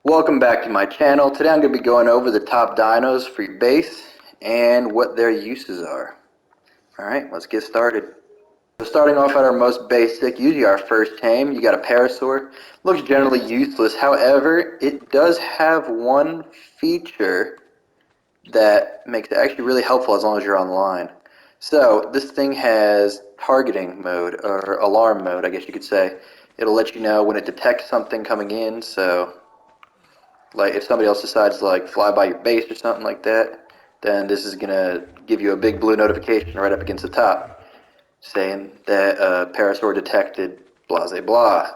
Welcome back to my channel. Today I'm going to be going over the top dinos for your base and what their uses are. Alright, let's get started. So starting off at our most basic, usually our first tame, you got a Parasaur. Looks generally useless, however, it does have one feature that makes it actually really helpful as long as you're online. So this thing has targeting mode, or alarm mode I guess you could say. It'll let you know when it detects something coming in, so like if somebody else decides to like fly by your base or something like that, then this is gonna give you a big blue notification right up against the top saying that Parasaur detected, blah blah blah.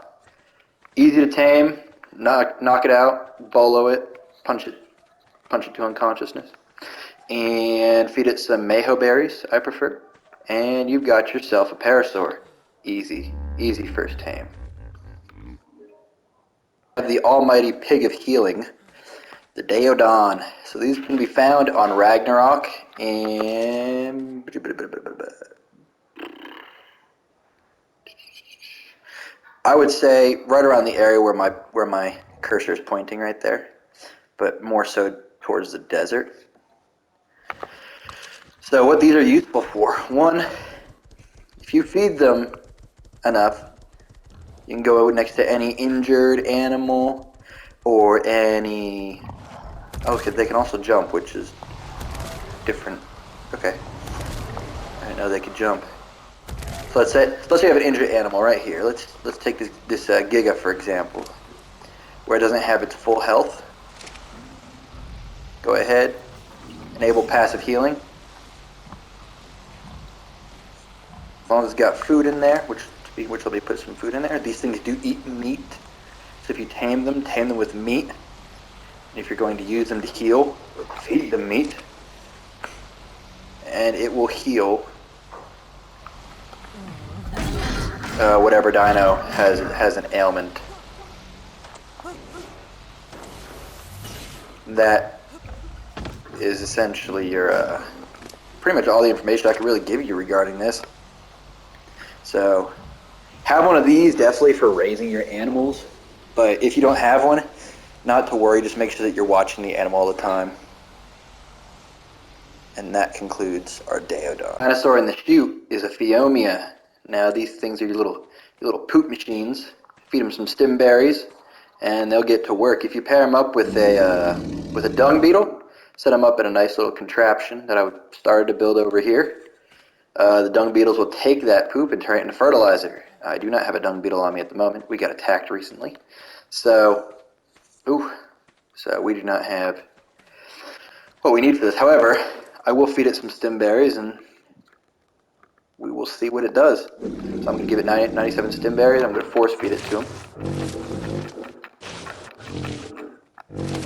Easy to tame, knock it out, bolo it, punch it to unconsciousness, and feed it some Mayho berries, I prefer, and you've got yourself a Parasaur. Easy first tame. The almighty pig of healing, the Deodon. So these can be found on Ragnarok and I would say right around the area where my cursor is pointing right there, but more so towards the desert. So what these are useful for: one, if you feed them enough, you can go next to any injured animal or any. Okay, they can also jump, which is different. Okay, I didn't know they could jump. So let's say you have an injured animal right here. Let's take this Giga for example, where it doesn't have its full health. Go ahead, enable passive healing. As long as it's got food in there, which will be put some food in there. These things do eat meat, so if you tame them with meat. And if you're going to use them to heal, feed them meat, and it will heal whatever dino has an ailment. That is essentially your pretty much all the information I can really give you regarding this. So have one of these definitely for raising your animals, but if you don't have one, not to worry, just make sure that you're watching the animal all the time. And that concludes our Deodon. Dinosaur in the chute is a Phiomia. Now these things are your little poop machines. Feed them some stim berries, and they'll get to work. If you pair them up with a dung beetle, set them up in a nice little contraption that I started to build over here. The dung beetles will take that poop and turn it into fertilizer. I do not have a dung beetle on me at the moment. We got attacked recently, so we do not have what we need for this. However, I will feed it some stim berries and we will see what it does. So I'm going to give it 97 stim berries. I'm going to force feed it to him.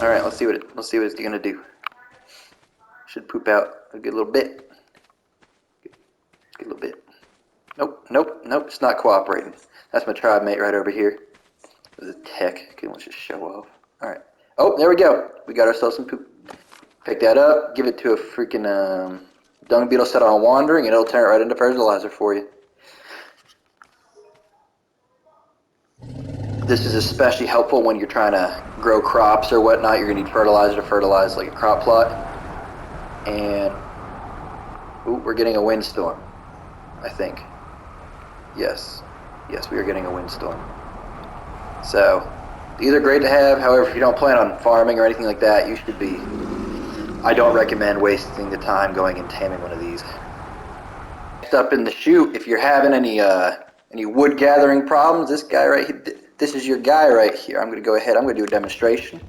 All right, let's see what it's going to do. Should poop out a good little bit. Good little bit. Nope. It's not cooperating. That's my tribe mate right over here. There's a tech. Okay, let's just show off. All right. Oh, there we go. We got ourselves some poop. Pick that up. Give it to a freaking dung beetle set on wandering, and it'll turn it right into fertilizer for you. This is especially helpful when you're trying to grow crops or whatnot. You're going to need fertilizer to fertilize like a crop plot. And we're getting a windstorm, I think. Yes, we are getting a windstorm. So these are great to have. However, if you don't plan on farming or anything like that, you should be. I don't recommend wasting the time going and taming one of these. Next up in the chute, if you're having any wood gathering problems, this guy right here, this is your guy right here. I'm going to go ahead. I'm going to do a demonstration.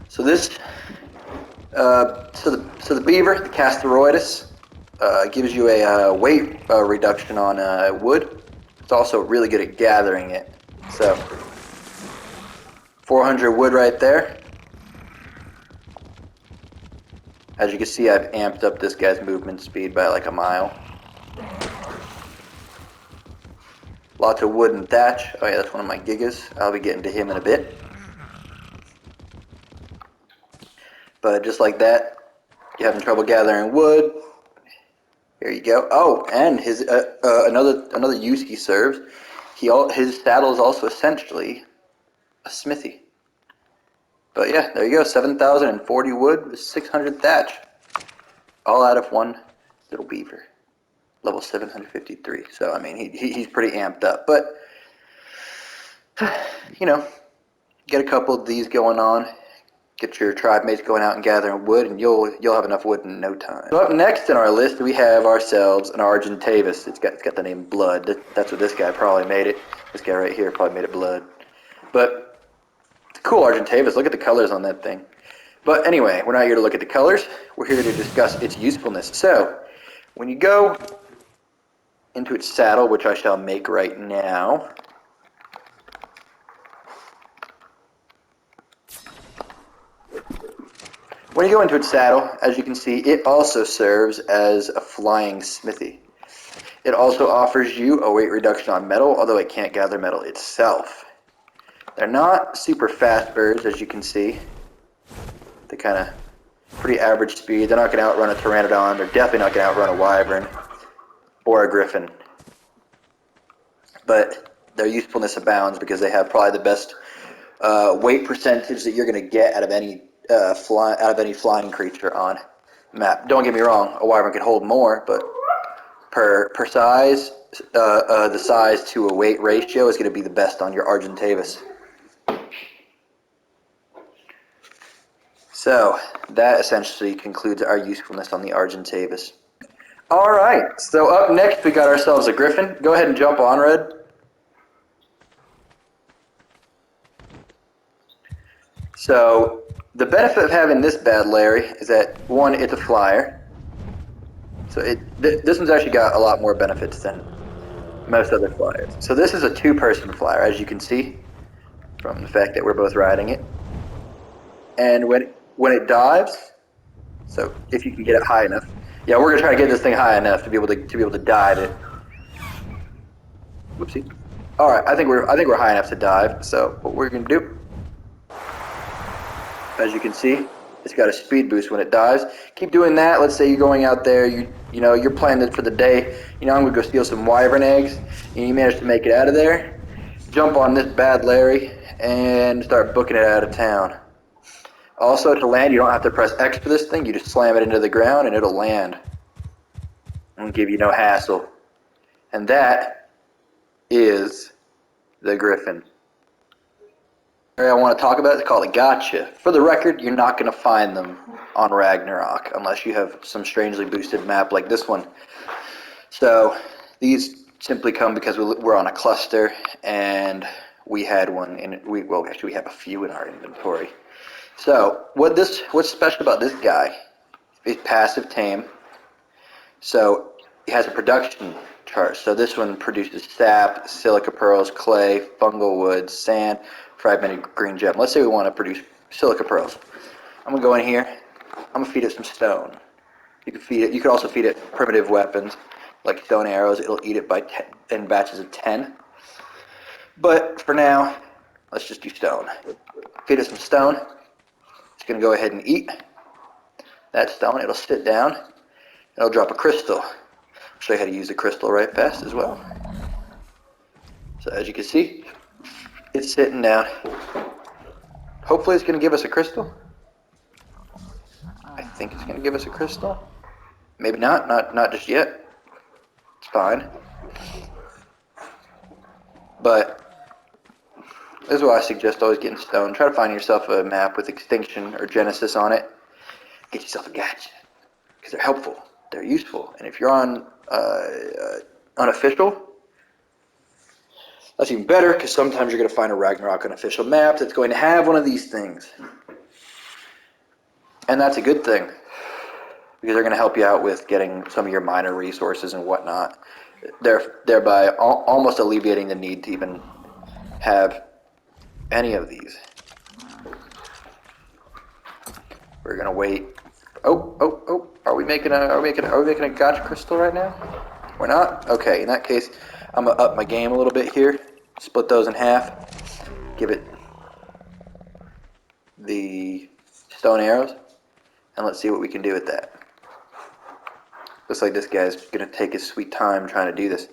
So this, so the Beaver, the Castrocetus, gives you a weight reduction on wood. It's also really good at gathering it. So 400 wood right there. As you can see, I've amped up this guy's movement speed by like a mile. Lots of wood and thatch. Oh yeah, that's one of my gigas. I'll be getting to him in a bit. But just like that, you're having trouble gathering wood. Here you go. Oh, and his another use he serves. His saddle is also essentially a smithy. But yeah, there you go. 7,040 wood with 600 thatch. All out of one little beaver. Level 753. So, I mean, he's pretty amped up. But, you know, get a couple of these going on. Get your tribe mates going out and gathering wood, and you'll have enough wood in no time. So up next in our list, we have ourselves an Argentavis. It's got the name Blood. That's what this guy probably made it. This guy right here probably made it Blood. But it's a cool Argentavis. Look at the colors on that thing. But anyway, we're not here to look at the colors. We're here to discuss its usefulness. So when you go into its saddle, which I shall make right now. When you go into its saddle, as you can see, it also serves as a flying smithy. It also offers you a weight reduction on metal, although it can't gather metal itself. They're not super fast birds, as you can see. They're kind of pretty average speed. They're not going to outrun a pteranodon. They're definitely not going to outrun a wyvern or a griffin. But their usefulness abounds because they have probably the best weight percentage that you're going to get out of any flying creature on map. Don't get me wrong, a wyvern can hold more, but per size, the size to a weight ratio is going to be the best on your Argentavis. So that essentially concludes our usefulness on the Argentavis. All right, so up next we got ourselves a griffin. Go ahead and jump on, Red. So the benefit of having this bad Larry is that, one, it's a flyer. So this one's actually got a lot more benefits than most other flyers. So this is a two-person flyer, as you can see from the fact that we're both riding it. And when it dives, so if you can get it high enough, yeah, we're gonna try to get this thing high enough to be able to dive it. Whoopsie. All right, I think we're high enough to dive. So what we're gonna do, as you can see, it's got a speed boost when it dives. Keep doing that. Let's say you're going out there, you're planning for the day. I'm gonna go steal some wyvern eggs, and you manage to make it out of there. Jump on this bad Larry and start booking it out of town. Also, to land, you don't have to press X for this thing. You just slam it into the ground, and it'll land. And give you no hassle. And that is the griffin. I want to talk about is called a gotcha. For the record, you're not going to find them on Ragnarok unless you have some strangely boosted map like this one. So these simply come because we're on a cluster and we had one in we have a few in our inventory. So what's special about this guy is passive tame. So it has a production chart. So this one produces sap, silica pearls, clay, fungal wood, sand, fragmented green gem. Let's say we want to produce silica pearls. I'm gonna go in here. I'm gonna feed it some stone. You could also feed it primitive weapons like stone arrows. It'll eat it in batches of 10. But for now, let's just do stone. Feed it some stone. It's gonna go ahead and eat that stone. It'll sit down. It'll drop a crystal. I'll show you how to use the crystal right fast as well. So as you can see, it's sitting down. Hopefully it's going to give us a crystal. I think it's going to give us a crystal. Maybe not just yet. It's fine. But this is why I suggest always getting stone. Try to find yourself a map with Extinction or Genesis on it. Get yourself a gotcha. Because they're helpful. They're useful. And if you're on Unofficial, that's even better, because sometimes you're going to find a Ragnarok Unofficial map that's going to have one of these things. And that's a good thing, because they're going to help you out with getting some of your minor resources and whatnot, thereby almost alleviating the need to even have any of these. We're going to wait. Oh, are we making a gotcha crystal right now? We're not? Okay, in that case, I'm going to up my game a little bit here. Split those in half. Give it the stone arrows. And let's see what we can do with that. Looks like this guy's going to take his sweet time trying to do this.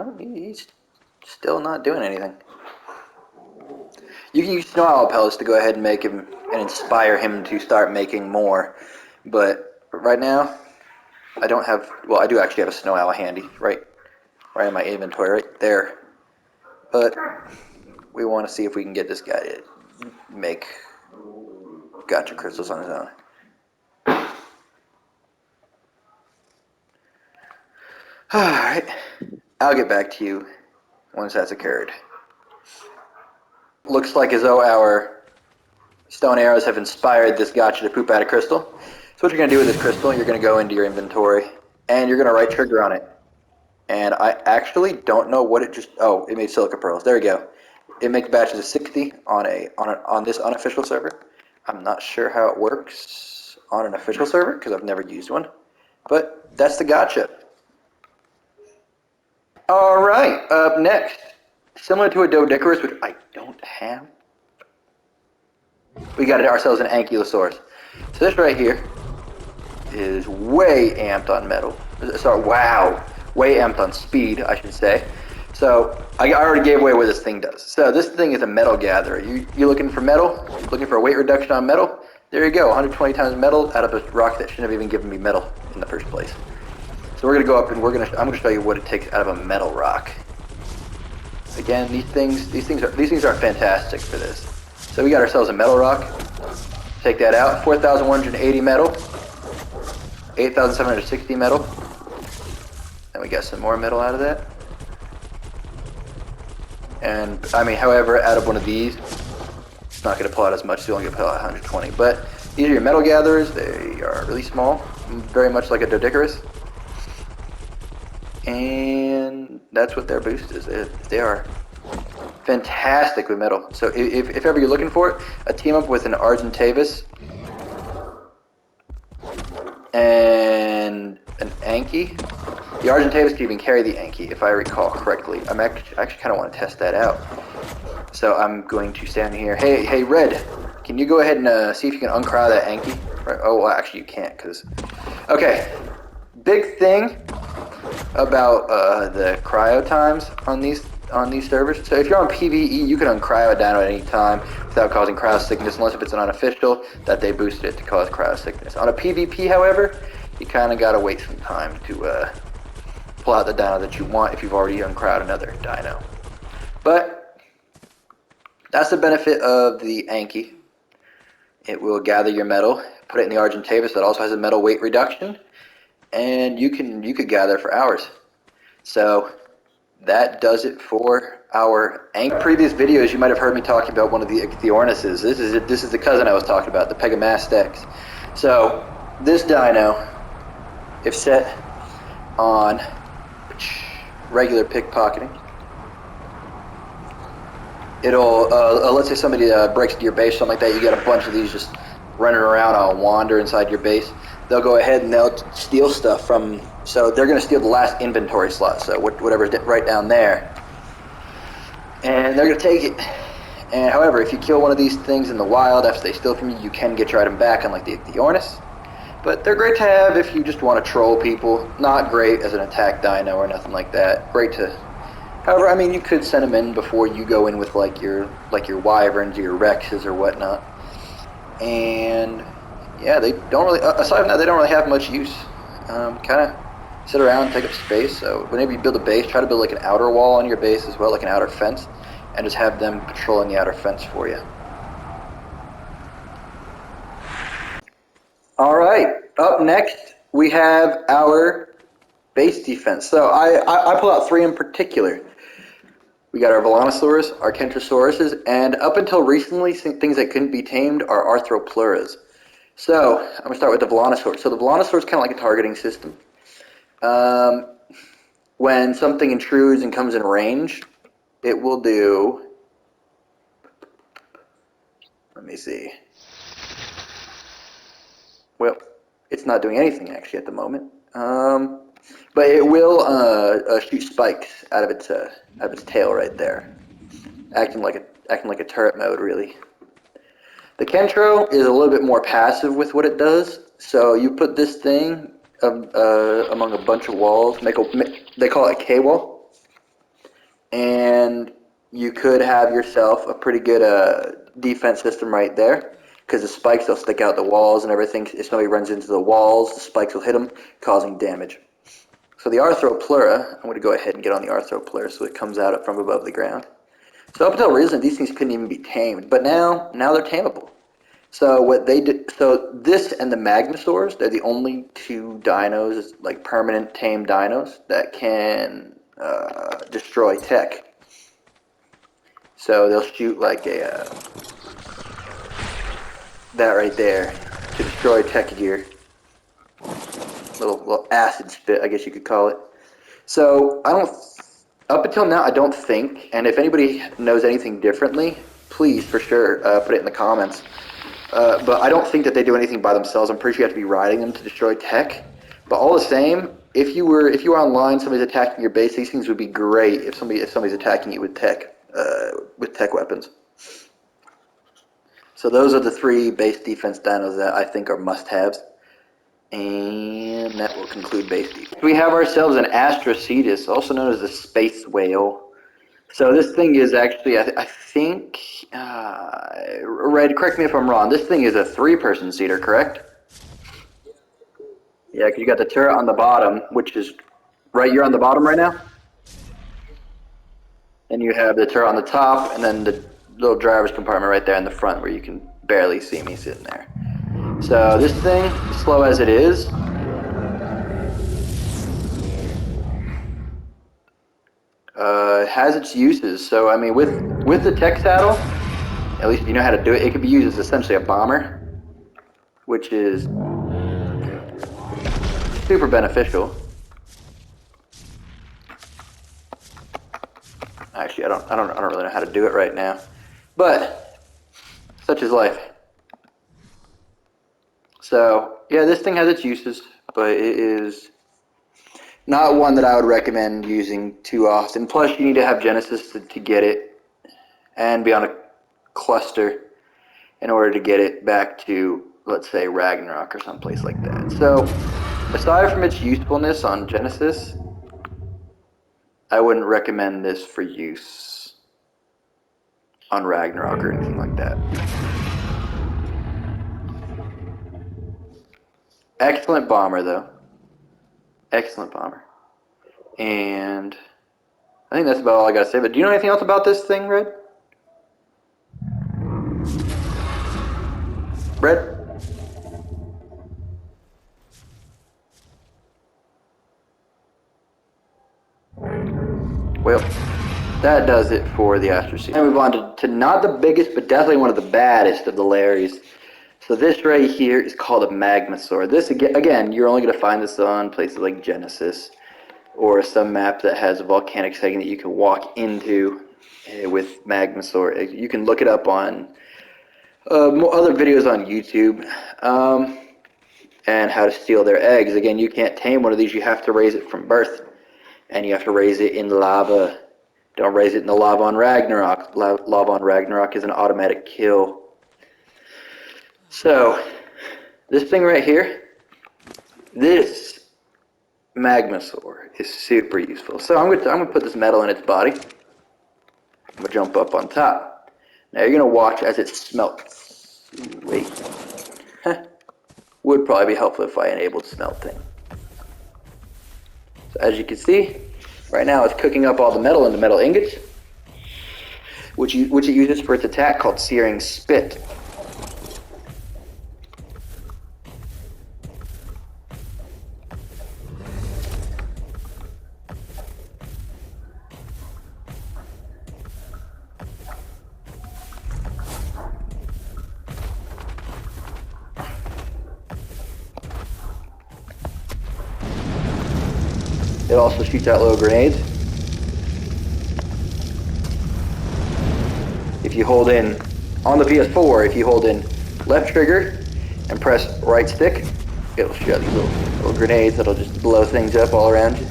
No, he's still not doing anything. You can use snow owl pellets to go ahead and make him and inspire him to start making more. But right now, I don't have. Well, I do actually have a snow owl handy, right in my inventory, right there. But we want to see if we can get this guy to make gotcha crystals on his own. Alright, I'll get back to you once that's occurred. Looks like as though our stone arrows have inspired this gotcha to poop out a crystal. So what you're going to do with this crystal, you're going to go into your inventory, and you're going to right trigger on it. And I actually don't know what it just... Oh, it made silica pearls. There we go. It makes batches of 60 on this unofficial server. I'm not sure how it works on an official server, because I've never used one. But that's the gotcha. Alright, up next, similar to a Doedicurus, which I don't have, we got ourselves an Ankylosaurus. So this right here is way amped on metal. Sorry, wow, way amped on speed, I should say. So I already gave away what this thing does. So this thing is a metal gatherer. You looking for metal? Looking for a weight reduction on metal? There you go, 120 times metal out of a rock that shouldn't have even given me metal in the first place. So we're gonna go up and I'm gonna show you what it takes out of a metal rock. Again, these things are fantastic for this. So we got ourselves a metal rock. Take that out. 4,180 metal. 8,760 metal. Then we got some more metal out of that. And I mean, however, out of one of these, it's not gonna pull out as much. So you only gonna pull out 120. But these are your metal gatherers. They are really small, very much like a Doedicurus. And that's what their boost is. They are fantastic with metal. So if ever you're looking for it, a team up with an Argentavis and an Anky. The Argentavis can even carry the Anky, if I recall correctly. I actually kind of want to test that out. So I'm going to stand here. Hey, Red, can you go ahead and see if you can uncryo that Anky? Right. Oh, well, actually you can't, because... Okay, big thing about the cryo times on these servers. So if you're on PvE, you can uncryo a dino at any time without causing cryo sickness, unless if it's an unofficial that they boosted it to cause cryo sickness. On a PvP, however, you kind of gotta wait some time to pull out the dino that you want if you've already uncryoed another dino. But that's the benefit of the Anky. It will gather your metal, put it in the Argentavis that also has a metal weight reduction, and you could gather for hours. So that does it for our Anky. Previous videos, you might have heard me talking about one of the Ichthyornises. This is the cousin I was talking about, the Pegamastex. So this dino, if set on regular pickpocketing, it'll let's say somebody breaks into your base, something like that. You get a bunch of these just running around on a wander inside your base. They'll go ahead and they'll steal stuff from, so they're going to steal the last inventory slot, so whatever's right down there, and they're going to take it. And however, if you kill one of these things in the wild after they steal from you, you can get your item back, unlike the Ichthyornis. But they're great to have if you just want to troll people. Not great as an attack dino or nothing like that. Great to, however, I mean, you could send them in before you go in with like your wyverns or your rexes or whatnot. And yeah, they don't really, aside from that, they don't really have much use. Kind of sit around and take up space. So whenever you build a base, try to build like an outer wall on your base as well, like an outer fence, and just have them patrolling the outer fence for you. All right, up next we have our base defense. So I pull out three in particular. We got our Volanosaurus, our Kentrosauruses, and up until recently, things that couldn't be tamed are Arthropluras. So I'm going to start with the Volanosaurus. So the Volanosaurus is kind of like a targeting system. When something intrudes and comes in range, it will do, let me see. Well, it's not doing anything actually at the moment. But it will shoot spikes out of its tail right there, acting like a turret mode really. The Kentro is a little bit more passive with what it does. So you put this thing among a bunch of walls. They call it a K-wall. and you could have yourself a pretty good defense system right there, because the spikes, they'll stick out the walls and everything. If somebody runs into the walls, the spikes will hit them, causing damage. So the Arthropleura, I'm going to go ahead and get on the Arthropleura so it comes out from above the ground. So up until recently, these things couldn't even be tamed, but now they're tameable. So what they did, so this and the Magma Swords, they're the only two dinos, like permanent tame dinos, that can destroy tech. So they'll shoot like a that right there to destroy tech gear. Little acid spit, I guess you could call it. So up until now, I don't think, and if anybody knows anything differently, please for sure put it in the comments. But I don't think that they do anything by themselves. I'm pretty sure you have to be riding them to destroy tech. But all the same, if you were online, somebody's attacking your base, these things would be great if somebody's attacking you with tech weapons. So those are the three base defense dinos that I think are must-haves. And that will conclude base defense. We have ourselves an Astrocetus, also known as the space whale. So this thing is actually, I think, Red, correct me if I'm wrong, this thing is a three-person seater, correct? Yeah, because you got the turret on the bottom, which is, right, you're on the bottom right now? And you have the turret on the top, and then the little driver's compartment right there in the front where you can barely see me sitting there. So this thing, slow as it is, has its uses. So I mean, with the tech saddle, at least if you know how to do it, it can be used as essentially a bomber, which is super beneficial. Actually, I don't really know how to do it right now, but such is life. So yeah, this thing has its uses, but it is not one that I would recommend using too often. Plus, you need to have Genesis to get it and be on a cluster in order to get it back to, let's say, Ragnarok or someplace like that. So, aside from its usefulness on Genesis, I wouldn't recommend this for use on Ragnarok or anything like that. Excellent bomber, though. Excellent bomber. And I think that's about all I gotta say. But do you know anything else about this thing, Red? Red? Well, that does it for the Astrocetus. And move on to not the biggest, but definitely one of the baddest of the Larrys. So this right here is called a Magma Sword. This, again, you're only going to find this on places like Genesis or some map that has a volcanic setting that you can walk into with Magma Sword. You can look it up on other videos on YouTube, and how to steal their eggs. Again, you can't tame one of these. You have to raise it from birth, and you have to raise it in lava. Don't raise it in the lava on Ragnarok. Lava on Ragnarok is an automatic kill. So, this thing right here, this Magma Sword is super useful. So I'm gonna put this metal in its body. I'm gonna jump up on top. Now you're gonna watch as it smelts. Wait, would probably be helpful if I enabled smelting. So as you can see, right now it's cooking up all the metal into metal ingots, which it uses for its attack called Searing Spit. It also shoots out little grenades. If you hold in, on the PS4, if you hold in left trigger and press right stick, it'll shoot out these little grenades that'll just blow things up all around you.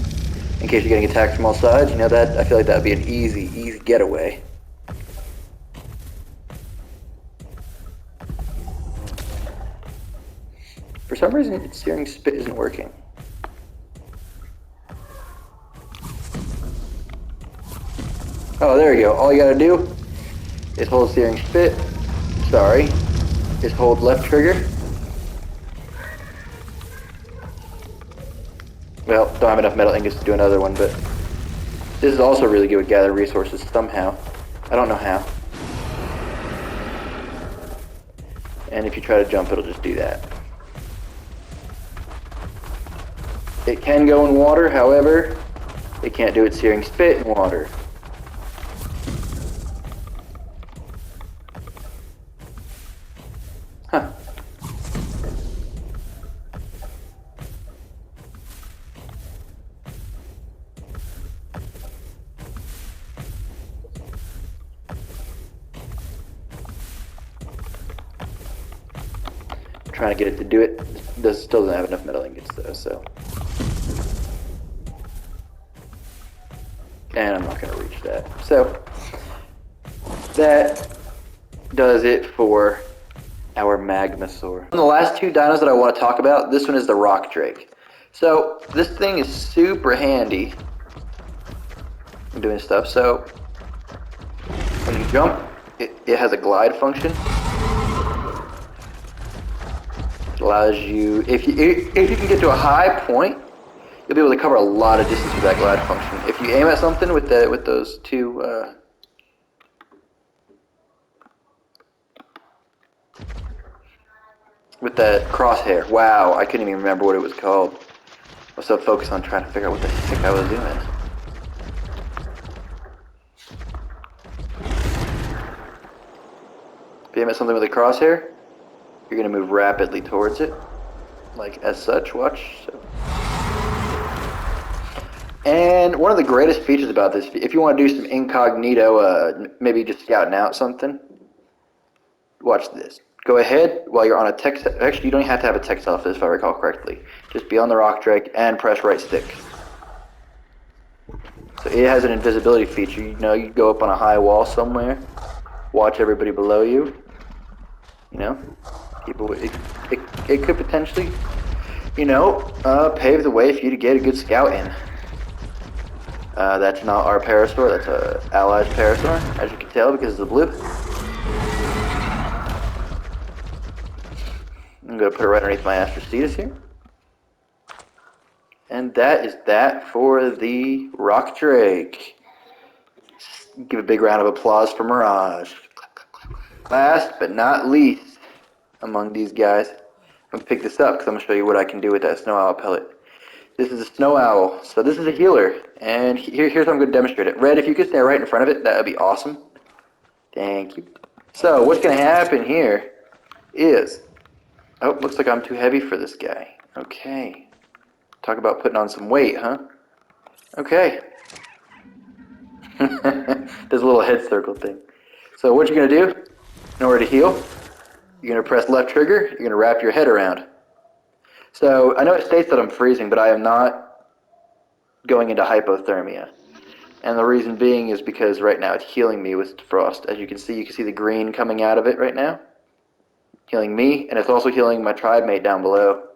In case you're getting attacked from all sides, you know that, I feel like that would be an easy getaway. For some reason, its Searing Spit isn't working. Oh, there you go. All you gotta do is hold steering spit. Sorry. Is hold left trigger. Well, don't have enough metal ingots to do another one, but this is also really good with gather resources somehow. I don't know how. And if you try to jump, it'll just do that. It can go in water, however, it can't do it searing spit in water. Huh. Trying to get it to do it. This still doesn't have enough metal ingots though, so. And I'm not going to reach that. So, that does it for our Magma Sword. And the last two dinos that I want to talk about, this one is the Rock Drake. So, this thing is super handy in doing stuff. So, when you jump, it has a glide function. It allows you, if you can get to a high point, you'll be able to cover a lot of distance with that glide function. If you aim at something with those two, with that crosshair. Wow, I couldn't even remember what it was called. I was so focused on trying to figure out what the heck I was doing. If you aim at something with a crosshair, you're going to move rapidly towards it, like as such. Watch. So. And one of the greatest features about this, if you want to do some incognito, maybe just scouting out something, watch this. Go ahead while you're on a text. Actually, you don't have to have a text off this, if I recall correctly. Just be on the Rock Drake and press right stick. So it has an invisibility feature. You know, you go up on a high wall somewhere, watch everybody below you. You know, people. It could potentially, you know, pave the way for you to get a good scout in. That's not our Parasaur, that's a allied Parasaur, as you can tell because of the blue. I'm going to put it right underneath my Astrocetus here. And that is that for the Rock Drake. Give a big round of applause for Mirage. Last but not least among these guys, I'm going to pick this up because I'm going to show you what I can do with that Snow Owl pellet. This is a Snow Owl, so this is a healer, and here's how I'm going to demonstrate it. Red, if you could stand right in front of it, that would be awesome. Thank you. So, what's going to happen here is, oh, looks like I'm too heavy for this guy. Okay. Talk about putting on some weight, huh? Okay. There's a little head circle thing. So what you're going to do, in order to heal, you're going to press left trigger, you're going to wrap your head around. So, I know it states that I'm freezing, but I am not going into hypothermia. And the reason being is because right now it's healing me with frost. As you can see the green coming out of it right now. Healing me, and it's also healing my tribe mate down below.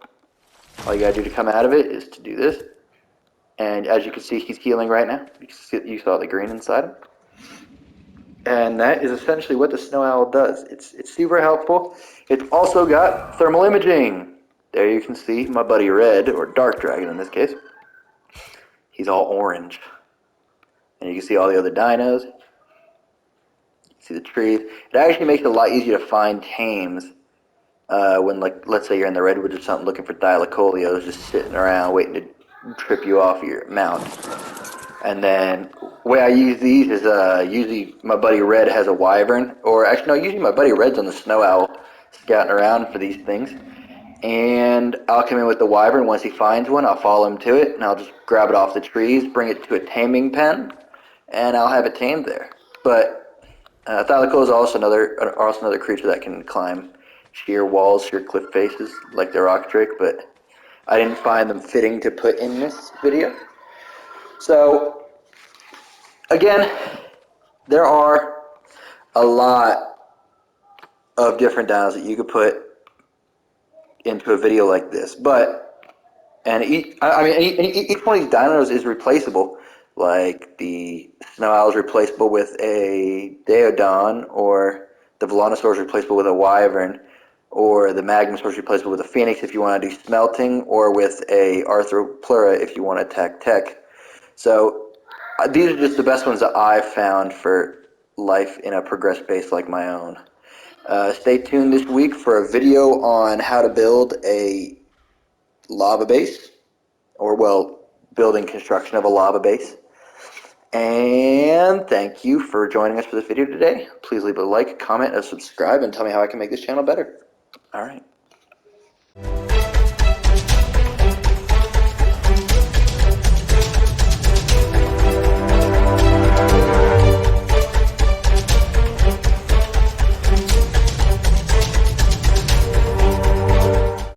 All you gotta do to come out of it is to do this. And as you can see, he's healing right now. You saw the green inside him. And that is essentially what the Snow Owl does. It's super helpful. It's also got thermal imaging. There you can see my buddy Red, or Dark Dragon in this case. He's all orange. And you can see all the other dinos. You see the trees. It actually makes it a lot easier to find Tames when, like, let's say you're in the redwoods or something looking for Thylacoleos just sitting around waiting to trip you off your mount. And then the way I use these is usually my buddy Red has a wyvern, or actually no, usually my buddy Red's on the Snow Owl scouting around for these things. And I'll come in with the wyvern. Once he finds one, I'll follow him to it, and I'll just grab it off the trees, bring it to a taming pen, and I'll have it tamed there. But Thylacoleos is also another creature that can climb sheer walls, sheer cliff faces, like the Rock Drake, but I didn't find them fitting to put in this video. So, again, there are a lot of different dials that you could put into a video like this, but each one of these dinos is replaceable. like the Snow Owl is replaceable with a Deodon, or the Velonosaur is replaceable with a Wyvern, or the Magma Sword is replaceable with a Phoenix if you want to do smelting, or with a Arthropleura if you want to attack tech. So these are just the best ones that I've found for life in a progress base like my own. Stay tuned this week for a video on how to build a lava base, or well, building construction of a lava base. And thank you for joining us for this video today. Please leave a like, comment, and subscribe, and tell me how I can make this channel better. All right.